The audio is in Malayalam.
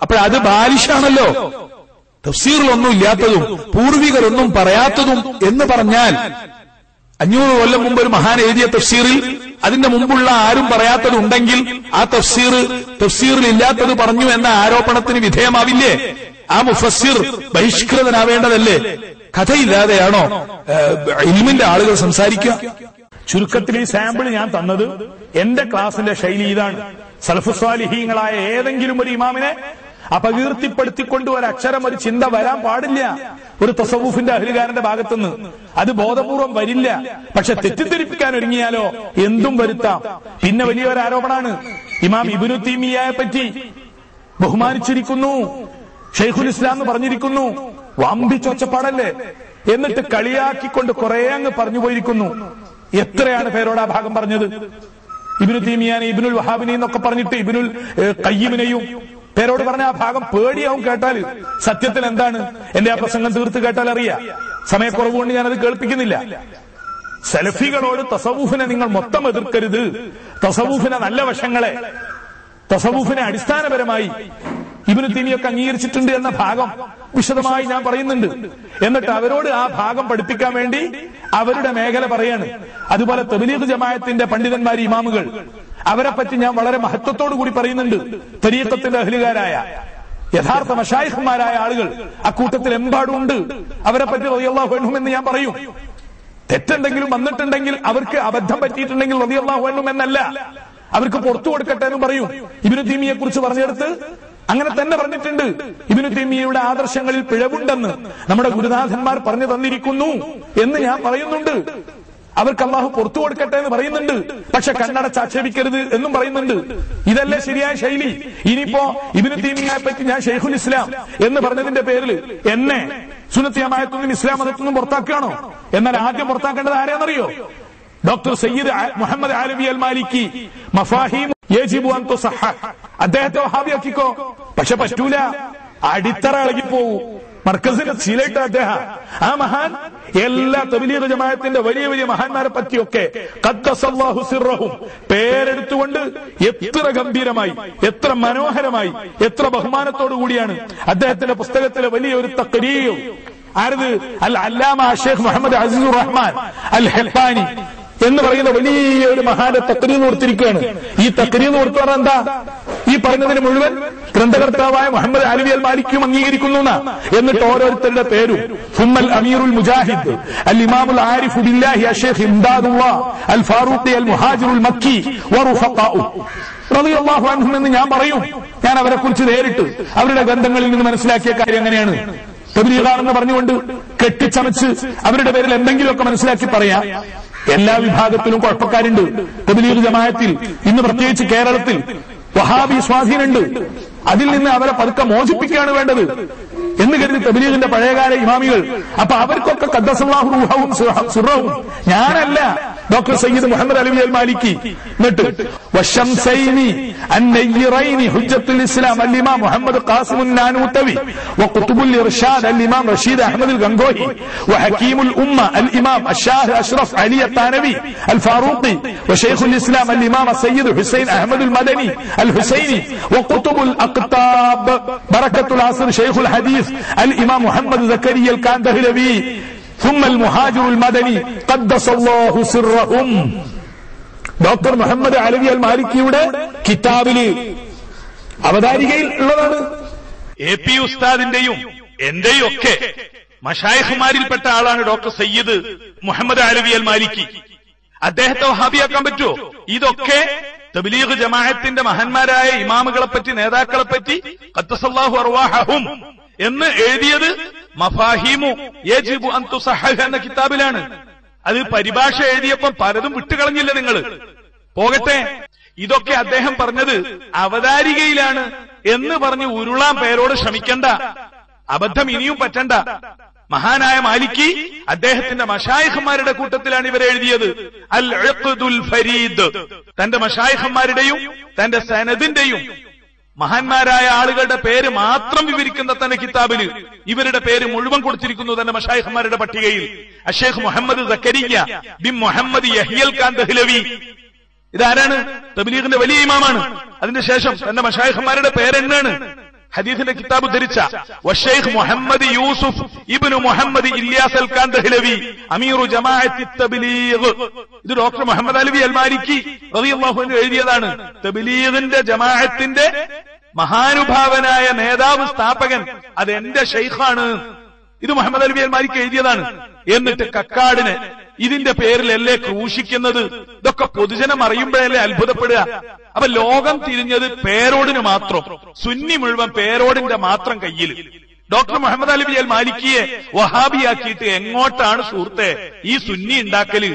അപ്പോഴത് ബാലിഷാണല്ലോ. തഫ്സീറിലൊന്നും ഇല്ലാത്തതും പൂർവികരൊന്നും പറയാത്തതും എന്ന് പറഞ്ഞാൽ 500 കൊല്ലം മുമ്പ് ഒരു മഹാൻ എഴുതിയ തഫ്സീറിൽ അതിന്റെ മുമ്പുള്ള ആരും പറയാത്തതുണ്ടെങ്കിൽ ആ തഫ്സീറിൽ ഇല്ലാത്തത് പറഞ്ഞു എന്ന ആരോപണത്തിന് വിധേയമാവില്ലേ? ആ മുഫസ്സിർ ബഹിഷ്കൃതനാവേണ്ടതല്ലേ? കഥയില്ലാതെയാണോ ഇൽമിന്റെ ആളുകൾ സംസാരിക്കുക? ചുരുക്കത്തിൽ ഈ സാമ്പിൾ ഞാൻ തന്നത് എന്റെ ക്ലാസിന്റെ ശൈലി ഇതാണ്. സലഫുസ്വാലിഹീങ്ങളായ ഏതെങ്കിലും ഒരു ഇമാമിനെ അപകീർത്തിപ്പെടുത്തിക്കൊണ്ട് ഒരക്ഷരം ഒരു ചിന്ത വരാൻ പാടില്ല ഒരു തസവൂഫിന്റെ അഹ്ലുകാരന്റെ ഭാഗത്തുനിന്ന്. അത് ബോധപൂർവം വരില്ല. പക്ഷെ തെറ്റിദ്ധരിപ്പിക്കാൻ ഒരുങ്ങിയാലോ എന്തും വരുത്താം. പിന്നെ വലിയൊരു ആരോപണമാണ് ഇമാം ഇബ്നു തൈമിയ്യയെ പറ്റി ബഹുമാനിച്ചിരിക്കുന്നു, ഷെയ്ഖുൽ ഇസ്ലാം എന്ന് പറഞ്ഞിരിക്കുന്നു. വമ്പിച്ചൊച്ചപ്പാടല്ലേ? എന്നിട്ട് കളിയാക്കിക്കൊണ്ട് കുറെ അങ്ങ് പറഞ്ഞു പോയിരിക്കുന്നു. എത്രയാണ് പേരോട് ആ ഭാഗം പറഞ്ഞത്? ഇബ്നു തൈമിയ്യനെ ഇബ്നുൽ വഹാബിനെ എന്നൊക്കെ പറഞ്ഞിട്ട് ഇബ്നുൽ ഖയ്യിമിനെയും പേരോട് പറഞ്ഞ ആ ഭാഗം പേടിയാവും കേട്ടാൽ. സത്യത്തിൽ എന്താണ്? എന്റെ ആ പ്രസംഗം തീർത്ത് കേട്ടാൽ അറിയാം. സമയക്കുറവുകൊണ്ട് ഞാനത് കേൾപ്പിക്കുന്നില്ല. സലഫികളോട് തസവൂഫിനെ നിങ്ങൾ മൊത്തം എതിർക്കരുത്. തസവൂഫിനെ നല്ല വശങ്ങളെ, തസവൂഫിനെ അടിസ്ഥാനപരമായി ഇബ്നു തൈമിയ്യൊക്കെ അംഗീകരിച്ചിട്ടുണ്ട് എന്ന ഭാഗം വിശദമായി ഞാൻ പറയുന്നുണ്ട്. എന്നിട്ട് അവരോട് ആ ഭാഗം പഠിപ്പിക്കാൻ വേണ്ടി അവരുടെ മേഖല പറയാണ്. അതുപോലെ തബ്ലീഗ് ജമാഅത്തിന്റെ പണ്ഡിതന്മാർ, ഇമാമുകൾ, അവരെ പറ്റി ഞാൻ വളരെ മഹത്വത്തോടു കൂടി പറയുന്നുണ്ട്. തരീഖത്തിന്റെ അഹ്ലുകാരായ യഥാർത്ഥ മശായിഖ്മാരായ ആളുകൾ അക്കൂട്ടത്തിൽ എമ്പാടുണ്ട്. അവരെ പറ്റി റളിയല്ലാഹു അൻഹും എന്ന് ഞാൻ പറയും. തെറ്റെന്തെങ്കിലും വന്നിട്ടുണ്ടെങ്കിൽ, അവർക്ക് അബദ്ധം പറ്റിയിട്ടുണ്ടെങ്കിൽ റളിയല്ലാഹു അൻഹും എന്നല്ല, അവർക്ക് പുറത്തു കൊടുക്കട്ടെ എന്നും പറയും. ഇബ്നു തൈമിയ്യയെ കുറിച്ച് പറഞ്ഞെടുത്ത് അങ്ങനെ തന്നെ പറഞ്ഞിട്ടുണ്ട്. ഇബ്നു തൈമിയ്യയുടെ ആദർശങ്ങളിൽ പിഴവുണ്ടെന്ന് നമ്മുടെ ഗുരുനാഥന്മാർ പറഞ്ഞു തന്നിരിക്കുന്നു എന്ന് ഞാൻ പറയുന്നുണ്ട്. അവർക്ക് അല്ലാഹു പുറത്തു കൊടുക്കട്ടെ എന്ന് പറയുന്നുണ്ട്. പക്ഷെ കണ്ണടച്ച് ആക്ഷേപിക്കരുത് എന്നും പറയുന്നുണ്ട്. ഇതല്ലേ ശരിയായ ശൈലി? ഇനിയിപ്പോ ഇബ്നു തൈമിയ്യയെ പറ്റി ഞാൻ ഷെയ്ഖുൽ ഇസ്ലാം എന്ന് പറഞ്ഞതിന്റെ പേരിൽ എന്നെ സുന്നത്തി ജമാഅത്തും ഇസ്ലാം മതത്തിൽ പുറത്താക്കുകയാണോ? എന്നാൽ ആദ്യം പുറത്താക്കേണ്ടത് ആരെയെന്നറിയോ? ഡോക്ടർ സയ്യിദ് മുഹമ്മദ് ആലവി അൽ മാലിക്കി മഫാഹീം യജിബു അൻ തുസഹഹ, അദ്ദേഹത്തെ വഹാബിയാക്കിക്കോ. പക്ഷെ പറ്റൂല, അടിത്തറ ഇളകിപ്പോവൂ. മർക്കസിന്റെ ശീലയിട്ട് അദ്ദേഹം, ആ മഹാൻ എല്ലാ തബ്ലീഗ് ജമാഅത്തിന്റെ വലിയ വലിയ മഹാന്മാരെ പറ്റിയൊക്കെ ഖദ്ദസല്ലാഹു സിർറഹും പേരെടുത്തുകൊണ്ട് എത്ര ഗംഭീരമായി, എത്ര മനോഹരമായി, എത്ര ബഹുമാനത്തോടു കൂടിയാണ് അദ്ദേഹത്തിന്റെ പുസ്തകത്തിലെ വലിയൊരു തഖ്രീർ. ആരത്? അൽ അല്ലാമ ഷെയ്ഖ് മുഹമ്മദ് അസീസുർ റഹ്മാൻ അൽ ഹെൽബാനി എന്ന് പറയുന്ന വലിയ ഒരു മഹാന്റെ തഖ്രീർ കൊടുത്തിരിക്കുകയാണ്. ഈ തഖ്രീർ കൊടുത്തു പറഞ്ഞാൽ എന്താ? ഈ പറഞ്ഞതിന് മുഴുവൻ ഗ്രന്ഥകർത്താവായ മുഹമ്മദ് ആലവി അൽ മാലിക്കും അംഗീകരിക്കുന്നു. എന്നിട്ട് ഓരോരുത്തരുടെ പേരും ഫുമ്മൽ അമീറുൽ മുജാഹിദ് അൽ ഇമാമുൽ ആരിഫു ബില്ലാഹി അഷ്ശൈഖ് ഇംദാദുല്ലാഹ് അൽ ഫാറൂഖി അൽ മുഹാജിറുൽ മക്കി വറുഫഖാഉ റളിയല്ലാഹു അൻഹും എന്ന് ഞാൻ പറയും. ഞാൻ അവരെ കുറിച്ച് നേരിട്ട് അവരുടെ ഗ്രന്ഥങ്ങളിൽ നിന്ന് മനസ്സിലാക്കിയ കാര്യം എങ്ങനെയാണ്? തബ്ലീഗാണെന്ന് പറഞ്ഞുകൊണ്ട് കെട്ടിച്ചമച്ച് അവരുടെ പേരിൽ എന്തെങ്കിലുമൊക്കെ മനസ്സിലാക്കി പറയാം. എല്ലാ വിഭാഗത്തിലും കുഴപ്പക്കാരുണ്ട്. തബ്ലീഗ് ജമാഅത്തിൽ ഇന്ന് പ്രത്യേകിച്ച് കേരളത്തിൽ വഹാബി സ്വാധീനമുണ്ട്. അതിൽ നിന്ന് അവരെ പതുക്കെ മോചിപ്പിക്കുകയാണ് വേണ്ടത് എന്ന് കരുതി തബ്ലീഗിന്റെ പഴയകാല ഇമാമികൾ. അപ്പൊ അവർക്കൊക്കെ ഖദ്ദസല്ലാഹു റൂഹവും സിർറഹും, ഞാനല്ല, ഡോക്ടർ സയ്യിദ് മുഹമ്മദ് അലവി അൽ മാലിക്കി. എന്നിട്ട് വശംസൈനി അന്നയ്യിറൈനി ഹുജ്ജത്തുൽ ഇസ്ലാം അൽ ഇമാം മുഹമ്മദ് ഖാസിമുൻ നാനൂതവി വഖുതുബുൽ ഇർഷാദ് അൽ ഇമാം റഷീദ് അഹ്മദ് അൽ ഗംഗോഹി വഹകീമുൽ ഉമ്മ അൽ ഇമാം അഷ്ശാഹ് അഷ്റഫ് അലി അത്താനവി അൽ ഫാറൂഖി വശൈഖുൽ ഇസ്ലാം അൽ ഇമാം സയ്യിദ് ഹുസൈൻ അഹ്മദ് അൽ മദനി അൽ ഹുസൈനി വഖുതുബുൽ അഖ്താബ് ബറകത്തുൽ അസ്ർ ശൈഖുൽ ഹദീസ് അൽ ഇമാം മുഹമ്മദ് സക്കരിയ അൽ കാന്തഹ്ലവി ثم المهاجر المدني قدس الله سرهم. ഡോക്ടർ മുഹമ്മദ് അലവി അൽ മാലിക്കിയുടെ കിതാബില് അവതാരികയിൽ ഉള്ളതാണ്. AP ഉസ്താദിന്റെയും എന്റെയും ഒക്കെ മശായിഖുമാരിൽപ്പെട്ട ആളാണ് ഡോക്ടർ സയ്യിദ് മുഹമ്മദ് അലവി അൽ മാലിക്കി. അദ്ദേഹത്തെ വഹാബിയാക്കാൻ പറ്റുമോ? ഇതൊക്കെ തബ്ലീഗ് ജമാഅത്തിന്റെ മഹാന്മാരായ ഇമാമുകളെ പറ്റി, നേതാക്കളെ പറ്റി ഖദ്ദസല്ലാഹു അർവാഹഹും എന്ന് എഴുതിയത് മഫാഹിമു യജിബു അൻ തുസഹഹ എന്ന കിതാബിലാണ്. അത് പരിഭാഷ എഴുതിയപ്പം പലതും വിട്ടുകളഞ്ഞില്ല നിങ്ങൾ. പോകട്ടെ, ഇതൊക്കെ അദ്ദേഹം പറഞ്ഞത് അവതാരികയിലാണ് എന്ന് പറഞ്ഞ് ഉരുളാൻ പേരോട് ശ്രമിക്കണ്ട. അബദ്ധം ഇനിയും പറ്റണ്ട. മഹാനായ മാലിക്കി അദ്ദേഹത്തിന്റെ മശായിഖന്മാരുടെ കൂട്ടത്തിലാണ് ഇവരെ എഴുതിയത്. അൽ ഉഖ്ദുൽ ഫരീദ്, തന്റെ മശായിഖന്മാരുടെയും തന്റെ സനദിന്റെയും മഹാന്മാരായ ആളുകളുടെ പേര് മാത്രം വിവരിക്കുന്ന തന്നെ കിതാബില് ഇവരുടെ പേര് മുഴുവൻ കൊടുത്തിരിക്കുന്നു തന്റെ മശായിഖന്മാരുടെ പട്ടികയിൽ. അഷേഖ് മുഹമ്മദ് സക്കരിയ ബിൻ മുഹമ്മദ് യഹ്യൽ കാന്തഹ്ലവി, ഇതാരാണ്? തബ്ലീഗിന്റെ വലിയ ഇമാമാണ്. അതിന്റെ ശേഷം തന്റെ മശായിഖന്മാരുടെ പേരെന്നാണ്? ഹദീസിന്റെ കിതാബ് ഉദ്ധരിച്ച വശൈഖ് മുഹമ്മദ് യൂസുഫ് ഇബ്നു മുഹമ്മദ് ഇല്യാസ് അൽ കാന്തഹ്ലവി അമീറു ജമാഅത്തി തബ്ലീഗ്, ഇത് ഡോക്ടർ മുഹമ്മദ് അലവി അൽ മാലിക്കി റളിയല്ലാഹു അൻഹു എഴുതിയതാണ്. തബ്ലീഗിന്റെ ജമാഅത്തിന്റെ മഹാനുഭാവനായ നേതാവ്, സ്ഥാപകൻ, അത് എന്റെ ഷെയ്ഖാണ്. ഇത് മുഹമ്മദ് അലവി അൽ മാലിക്കി എഴുതിയതാണ്. എന്നിട്ട് കക്കാടിന് ഇതിന്റെ പേരിലല്ലേ ക്രൂശിക്കുന്നത്? ഇതൊക്കെ പൊതുജനം അറിയുമ്പോഴല്ലേ അത്ഭുതപ്പെടുക. അപ്പൊ ലോകം തിരിഞ്ഞത് പേരോടിന് മാത്രം, സുന്നി മുഴുവൻ പേരോടിന്റെ മാത്രം കയ്യിൽ. ഡോക്ടർ മുഹമ്മദ് അലവി അൽ മാലിക്കിയെ വഹാബിയാക്കിയിട്ട് എങ്ങോട്ടാണ് സുഹൃത്തെ ഈ സുന്നി ഉണ്ടാക്കല്?